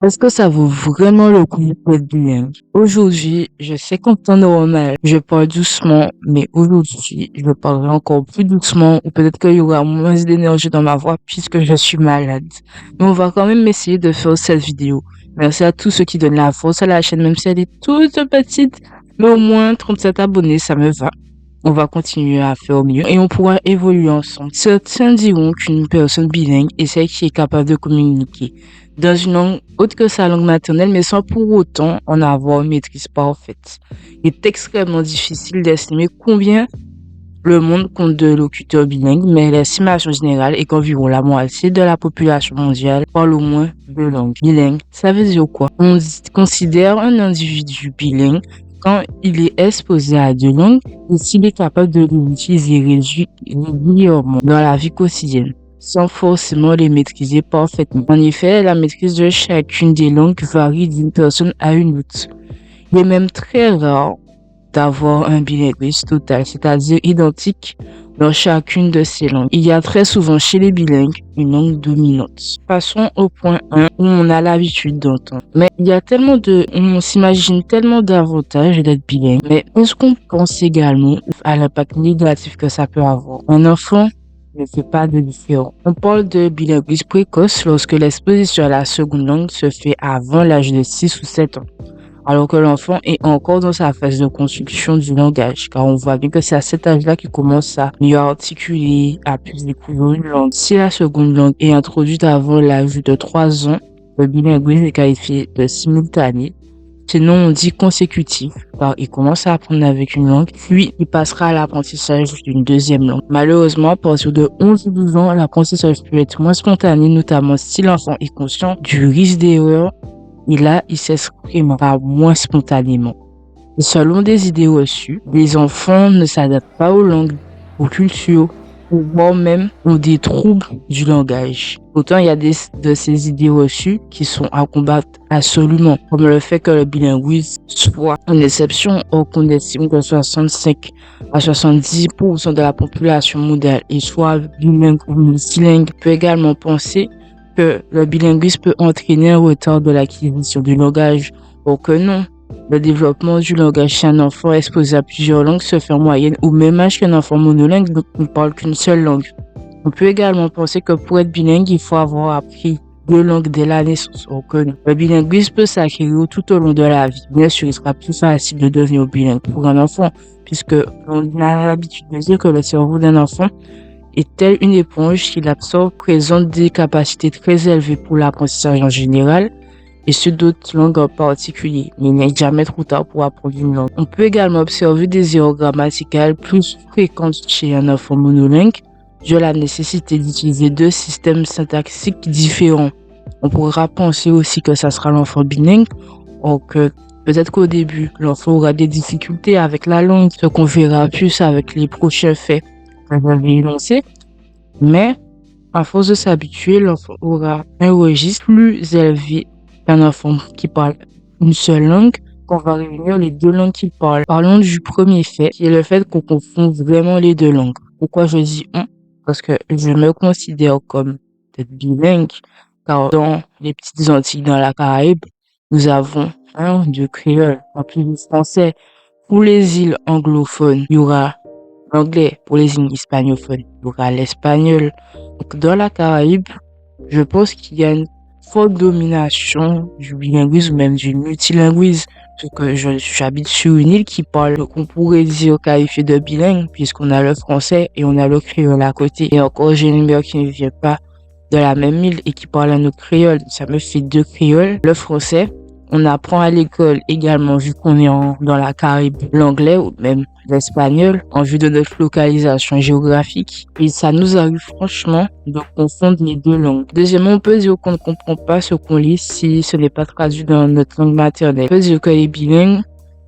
Est-ce que ça vaut vraiment le coup d'être bilingue? Aujourd'hui, je sais qu'en temps normal, je parle doucement, mais aujourd'hui, je parlerai encore plus doucement ou peut-être qu'il y aura moins d'énergie dans ma voix puisque je suis malade. Mais on va quand même essayer de faire cette vidéo. Merci à tous ceux qui donnent la force à la chaîne, même si elle est toute petite, mais au moins 37 abonnés, ça me va. On va continuer à faire mieux et on pourra évoluer ensemble. Certains diront qu'une personne bilingue est celle qui est capable de communiquer dans une langue autre que sa langue maternelle, mais sans pour autant en avoir une maîtrise parfaite. Il est extrêmement difficile d'estimer combien le monde compte de locuteurs bilingues, mais l'estimation générale est qu'environ la moitié de la population mondiale parle au moins deux langues. Bilingue, ça veut dire quoi? On considère un individu bilingue quand il est exposé à deux langues et s'il est capable de les utiliser régulièrement dans la vie quotidienne, sans forcément les maîtriser parfaitement. En effet, la maîtrise de chacune des langues varie d'une personne à une autre. Il est même très rare d'avoir un bilinguisme total, c'est-à-dire identique dans chacune de ces langues. Il y a très souvent chez les bilingues une langue dominante. Passons au point 1 où on a l'habitude d'entendre. Mais il y a on s'imagine tellement d'avantages d'être bilingue, mais est-ce qu'on pense également à l'impact négatif que ça peut avoir? Un enfant ne fait pas de différence. On parle de bilinguisme précoce lorsque l'exposition à la seconde langue se fait avant l'âge de 6 ou 7 ans, alors que l'enfant est encore dans sa phase de construction du langage, car on voit bien que c'est à cet âge-là qu'il commence à mieux articuler, à plus découvrir une langue. Si la seconde langue est introduite avant l'âge de 3 ans, le bilinguisme est qualifié de simultané. Sinon, on dit consécutif, car il commence à apprendre avec une langue, puis il passera à l'apprentissage d'une deuxième langue. Malheureusement, à partir de 11 ou 12 ans, l'apprentissage peut être moins spontané, notamment si l'enfant est conscient du risque d'erreur et là, il s'exprimera moins spontanément. Selon des idées reçues, les enfants ne s'adaptent pas aux langues, aux cultures, ou voire même ont des troubles du langage. Pourtant, il y a de ces idées reçues qui sont à combattre absolument, comme le fait que le bilinguisme soit une exception, or qu'on estime que 65 à 70% de la population mondiale est soit bilingue ou multilingue. On peut également penser que le bilinguisme peut entraîner un retard de l'acquisition du langage, or que non. Le développement du langage chez un enfant exposé à plusieurs langues se fait en moyenne au même âge qu'un enfant monolingue, donc ne parle qu'une seule langue. On peut également penser que pour être bilingue, il faut avoir appris deux langues dès la naissance, or que non. Le bilinguisme peut s'acquérir tout au long de la vie. Bien sûr, il sera plus facile de devenir bilingue pour un enfant, puisque on a l'habitude de dire que le cerveau d'un enfant est telle une éponge qu'il absorbe, présente des capacités très élevées pour l'apprentissage en général, et ceux d'autres langues en particulier, mais il n'est jamais trop tard pour apprendre une langue. On peut également observer des erreurs grammaticales plus fréquentes chez un enfant monolingue, dû à la nécessité d'utiliser deux systèmes syntaxiques différents. On pourra penser aussi que ça sera l'enfant bilingue, or que peut-être qu'au début, l'enfant aura des difficultés avec la langue, ce qu'on verra plus avec les prochains faits que je vais énoncer, mais à force de s'habituer, l'enfant aura un registre plus élevé qu'un enfant qui parle une seule langue, qu'on va réunir les deux langues qu'il parle. Parlons du premier fait, qui est le fait qu'on confond vraiment les deux langues. Pourquoi je dis on? Parce que je me considère comme peut-être bilingue, car dans les petites Antilles, dans la Caraïbe, nous avons un de créole, en plus du français. Pour les îles anglophones, il y aura l'anglais. Pour les îles hispanophones, il y aura l'espagnol. Donc, dans la Caraïbe, je pense qu'il y a une forte domination du bilinguisme, même du multilinguisme. Parce que j'habite sur une île qui parle, qu'on pourrait dire qualifiée de bilingue, puisqu'on a le français et on a le créole à côté. Et encore, j'ai une mère qui ne vient pas de la même île et qui parle un autre créole. Ça me fait deux créoles. Le français, on apprend à l'école également, vu qu'on est dans la Caraïbe, l'anglais ou même l'espagnol, en vue de notre localisation géographique. Et ça nous arrive franchement de confondre les deux langues. Deuxièmement, on peut dire qu'on ne comprend pas ce qu'on lit si ce n'est pas traduit dans notre langue maternelle. On peut dire que les bilingues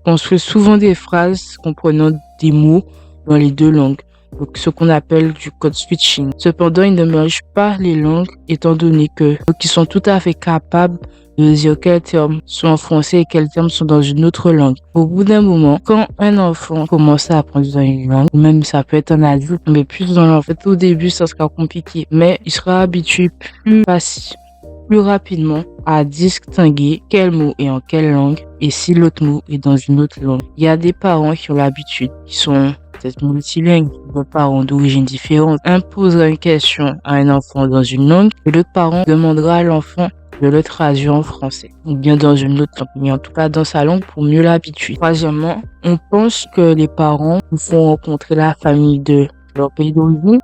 construisent souvent des phrases comprenant des mots dans les deux langues. Donc, ce qu'on appelle du code switching. Cependant, ils ne mélangent pas les langues, étant donné qu'ils sont tout à fait capables de dire quels termes sont en français et quels termes sont dans une autre langue. Au bout d'un moment, quand un enfant commence à apprendre dans une langue, ou même ça peut être un adulte, mais plus dans l'enfant, au début, ça sera compliqué, mais il sera habitué plus facile. plus rapidement à distinguer quel mot est en quelle langue et si l'autre mot est dans une autre langue. Il y a des parents qui ont l'habitude, qui sont peut-être multilingues, des parents d'origine différente, imposera une question à un enfant dans une langue et l'autre parent demandera à l'enfant de le traduire en français ou bien dans une autre langue, mais en tout cas dans sa langue pour mieux l'habituer. Troisièmement, on pense que les parents nous font rencontrer la famille de leur pays d'origine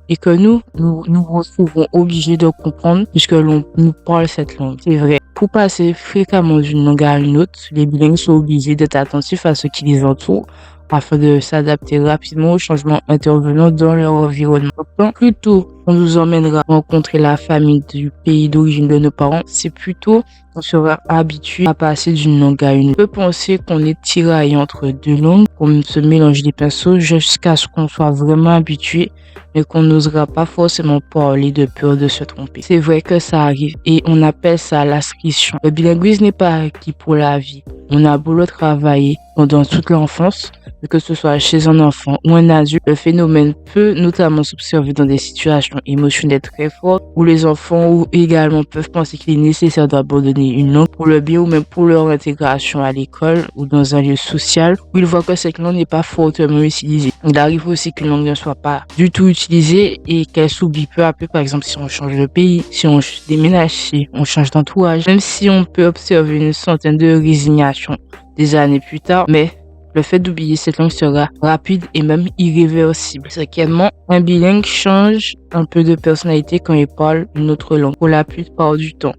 et que nous retrouvons obligés de comprendre puisque l'on nous parle cette langue. C'est vrai. Pour passer fréquemment d'une langue à une autre, les bilingues sont obligés d'être attentifs à ce qui les entoure afin de s'adapter rapidement aux changements intervenant dans leur environnement. Donc, plus tôt on nous emmènera rencontrer la famille du pays d'origine de nos parents, c'est plutôt on sera habitué à passer d'une langue à une autre. On peut penser qu'on est tiraillé entre deux langues, qu'on se mélange les pinceaux jusqu'à ce qu'on soit vraiment habitué, mais qu'on n'osera pas forcément parler de peur de se tromper. C'est vrai que ça arrive et on appelle ça la scission. Le bilinguisme n'est pas acquis pour la vie. On a beau le travailler pendant toute l'enfance, que ce soit chez un enfant ou un adulte, le phénomène peut notamment s'observer dans des situations émotionnelles très fortes où les enfants également peuvent penser qu'il est nécessaire d'abandonner une langue pour le bien ou même pour leur intégration à l'école ou dans un lieu social où ils voient que cette langue n'est pas fortement utilisée. Il arrive aussi qu'une langue ne soit pas du tout utilisée et qu'elle s'oublie peu à peu, par exemple si on change de pays, si on déménage, si on change d'entourage, même si on peut observer une centaine de résignations des années plus tard, mais le fait d'oublier cette langue sera rapide et même irréversible. Cinquièmement, un bilingue change un peu de personnalité quand il parle une autre langue pour la plupart du temps.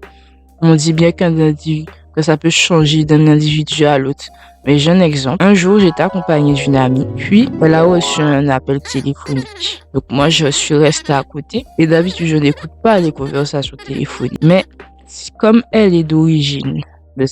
On dit bien que ça peut changer d'un individu à l'autre. Mais j'ai un exemple. Un jour, j'étais accompagnée d'une amie, puis elle a reçu un appel téléphonique. Donc moi, je suis restée à côté et d'habitude, je n'écoute pas les conversations téléphoniques. Mais comme elle est d'origine de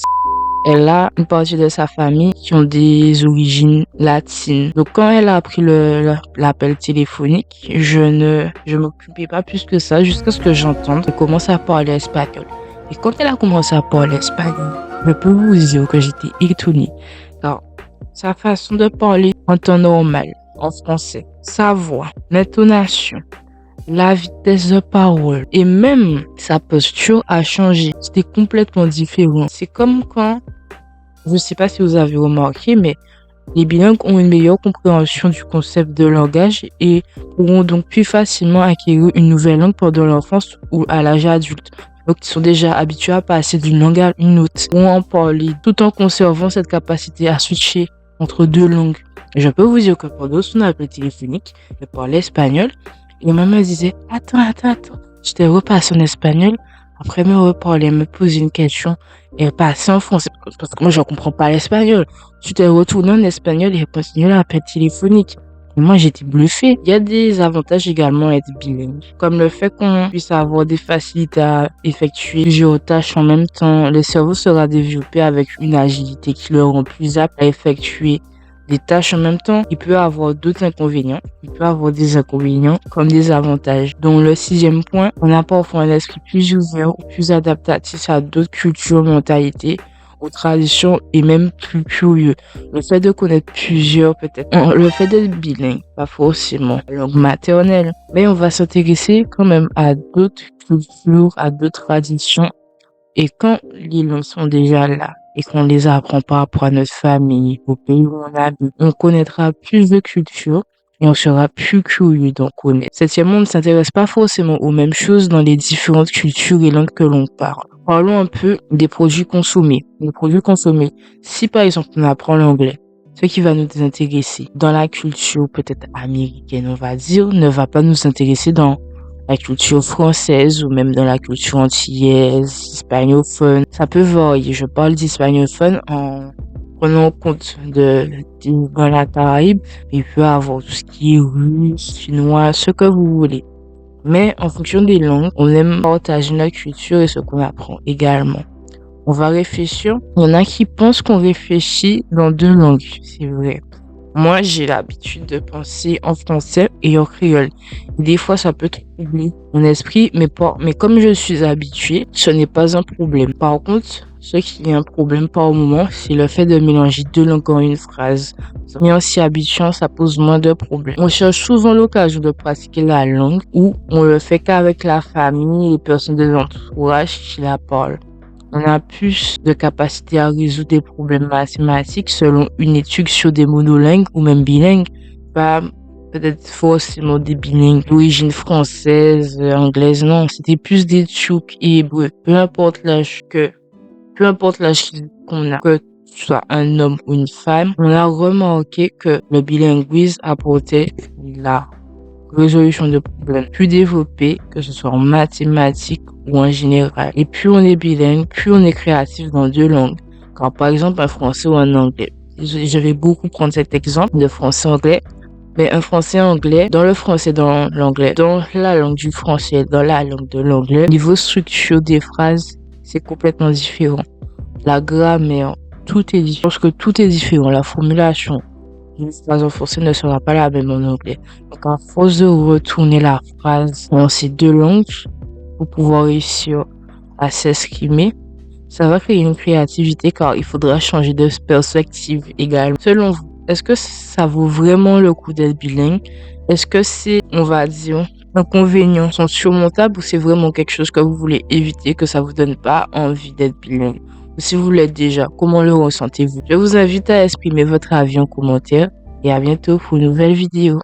elle a une partie de sa famille qui ont des origines latines. Donc, quand elle a appris l'appel téléphonique, je m'occupais pas plus que ça jusqu'à ce que j'entende qu'elle commence à parler espagnol. Et quand elle a commencé à parler espagnol, je peux vous dire que j'étais étonnée. Car sa façon de parler en temps normal, en français, sa voix, l'intonation, la vitesse de parole et même sa posture a changé. C'était complètement différent. C'est comme quand, je ne sais pas si vous avez remarqué, mais les bilingues ont une meilleure compréhension du concept de langage et pourront donc plus facilement acquérir une nouvelle langue pendant l'enfance ou à l'âge adulte. Donc, ils sont déjà habitués à passer d'une langue à une autre, ou en parler, tout en conservant cette capacité à switcher entre deux langues. Et je peux vous dire que pendant son appel téléphonique, elle parlait espagnol. Et maman disait, attends. Je t'ai repassé en espagnol. Après me reparler, me poser une question. Et elle passait en français. Parce que moi, je ne comprends pas l'espagnol. Tu t'es retourné en espagnol et elle continue l'appel téléphonique. Et moi, j'étais bluffée. Il y a des avantages également à être bilingue. Comme le fait qu'on puisse avoir des facilités à effectuer plusieurs tâches en même temps. Le cerveau sera développé avec une agilité qui le rend plus apte à effectuer des tâches en même temps. Il peut avoir d'autres inconvénients. Il peut avoir des inconvénients comme des avantages. Donc le sixième point, on a parfois un esprit plus ouvert ou plus adaptatif à d'autres cultures, mentalités, aux traditions et même plus curieux. Le fait de connaître plusieurs peut-être. Le fait d'être bilingue, pas forcément la langue maternelle, mais on va s'intéresser quand même à d'autres cultures, à d'autres traditions. Et quand les langues sont déjà là et qu'on les apprend par rapport à notre famille, au pays où on habite, on connaîtra plus de cultures et on sera plus curieux d'en connaître. Septièmement, on ne s'intéresse pas forcément aux mêmes choses dans les différentes cultures et langues que l'on parle. Parlons un peu des produits consommés. Les produits consommés. Si par exemple on apprend l'anglais, ce qui va nous intéresser dans la culture peut-être américaine, on va dire, ne va pas nous intéresser dans la culture française ou même dans la culture antillaise, hispanophone. Ça peut varier. Je parle d'hispanophone en prenant en compte dans la Caraïbe. Il peut y avoir tout ce qui est russe, chinois, ce que vous voulez. Mais en fonction des langues, on aime partager notre culture et ce qu'on apprend également. On va réfléchir. Il y en a qui pensent qu'on réfléchit dans deux langues. C'est vrai. Moi, j'ai l'habitude de penser en français et en créole. Des fois, ça peut troubler mon esprit, mais comme je suis habituée, ce n'est pas un problème. Par contre, ce qui est un problème par moment, c'est le fait de mélanger deux langues en une phrase. Mais en s'y habituant, ça pose moins de problèmes. On cherche souvent l'occasion de pratiquer la langue ou on le fait qu'avec la famille et les personnes de l'entourage qui la parlent. On a plus de capacité à résoudre des problèmes mathématiques selon une étude sur des monolingues ou même bilingues, pas peut-être forcément des bilingues d'origine française, anglaise, non, c'était plus des tchouk et hébreux. Peu importe l'âge qu'on a, que tu sois un homme ou une femme, on a remarqué que le bilinguisme apportait la résolution de problèmes plus développés, que ce soit en mathématiques ou en général. Et plus on est bilingue, plus on est créatif dans deux langues. Car par exemple, un français ou un anglais. Je vais beaucoup prendre cet exemple de français-anglais. Mais un français-anglais, dans le français, dans l'anglais, dans la langue du français, dans la langue de l'anglais, niveau structure des phrases, c'est complètement différent. La grammaire, tout est différent. Parce que tout est différent. La formulation, une phrase en français ne sera pas la même en anglais. Donc, à force de retourner la phrase dans ces deux langues pour pouvoir réussir à s'exprimer, ça va créer une créativité car il faudra changer de perspective également. Selon vous, est-ce que ça vaut vraiment le coup d'être bilingue? Est-ce que ces, on va dire, inconvénients sont surmontables ou c'est vraiment quelque chose que vous voulez éviter, que ça vous donne pas envie d'être bilingue? Ou si vous l'êtes déjà, comment le ressentez-vous? Je vous invite à exprimer votre avis en commentaire et à bientôt pour une nouvelle vidéo.